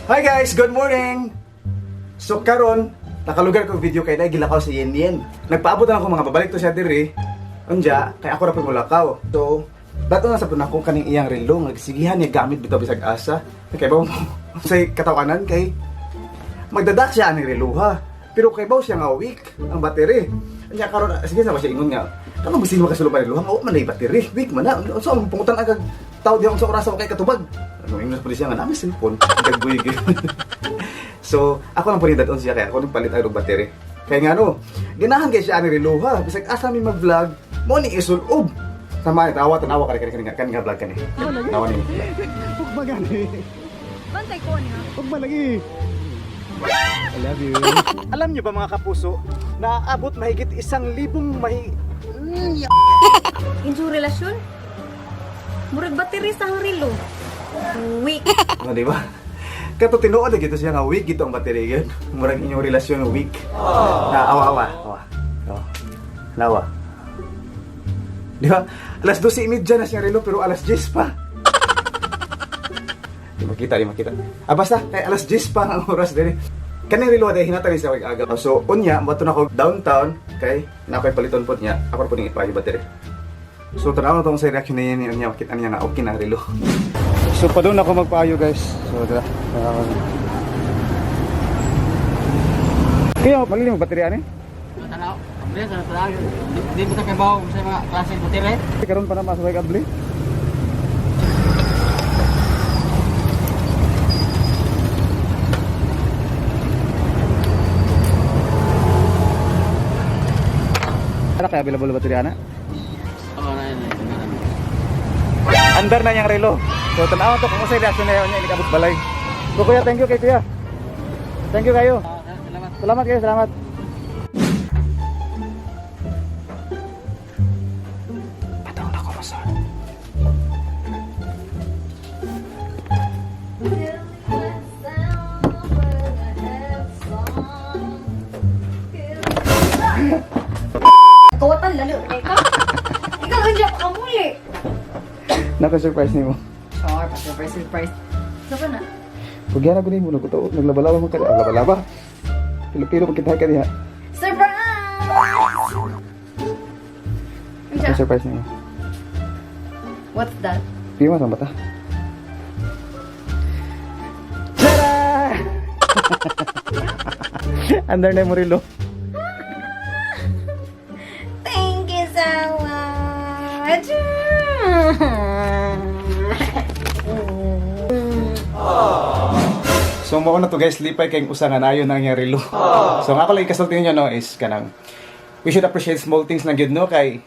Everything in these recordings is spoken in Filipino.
Hi guys, good morning! So karon, nakalugar ko video kay Dai gilakaw si Yen Yen. Nagpaabot na ako mga babalik to siya diri. Unja, kay ako ra pud mulakaw. So, dato na sa pud ako kaning iyang relo nagsigihan niya gamit bitaw bisag asa. Kay bawo say katawanan kay magdadak siya ang relo ha. Pero kay bawo siya nga weak ang battery. Unya karon sige sa siya ingon nga. Kano bisin mo kasuluban relo? Mao man ay battery, weak man na. So ang pungutan agad tao di sa oras kay katubag. Ano English police nga namin cellphone. Gagbuy. So, ako lang panidaton siya kaya ako nang palit ang battery. Kaya nga no, ganahan kay siya ani relo ha. Bisag asa mi mag-vlog, mo ni isulob. Sama ni tawa tanawa ka kani vlog kani. Tawa ni. Ug magani. Bantay ko niya. Ug malagi. I love you. Alam niyo ba mga kapuso, na aabot mahigit 1,000 Injo relasyon? Murag battery sa relo. Weak. ano di ba? Kato tinuod na gito siya nga weak gito ang battery gyud. Murag inyong relasyon weak. Na awa. Lawa. Di ba? Alas 12:30 na siya relo pero alas 10 pa. Di makita. Basta kay alas 10 pa ang oras diri. Kaning relo day hinatari sa aga. So unya bato na ko downtown kay napay paliton pod niya. Ako po ning ipayo battery. So tanaw na tong sa reaction niya makita niya nga okay na relo. So pa doon ako magpaayo guys. So dala. Kaya magli mo baterya ni? Tanaw, ambil sa tanaw. Di mo ta kay bawo sa mga klase baterya. Karon pa na masabay kabli. Ano kaya available baterya na? Oh, na. Andar na yung relo. So tanaw to kung sa reaction na niya inikabot balay. So kuya, thank you kay kuya. Thank you kayo. Salamat. Salamat kayo, salamat. Patawag na ako masal. Kawatan lalo. Ikaw? Ikaw hindi pa kamuli. Naka-surprise ni mo. Sure, surprise. Sapa na? Pagyan ako ni mo, naglaba-laba mo ka. Laba-laba. Pilo-pilo magkita ka niya. Surprise! Naka-surprise ni mo. What's that? Pino mo, bata. Tada! Andar na mo relo. Thank you so much. So mao na to guys, lipay kay usangan ayon nang yang relo. So nga ako lang ikasulti niyo no is kanang we should appreciate small things lang gyud no kay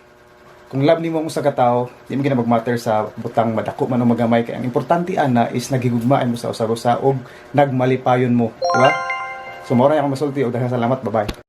kung love nimo mo sa katao, di mo gina mag-matter sa butang madako man o magamay kay ang importante ana is nagigugmaan mo sa usa-usa og nagmalipayon mo, di ba? So mao ra akong masulti og daghang salamat, bye-bye.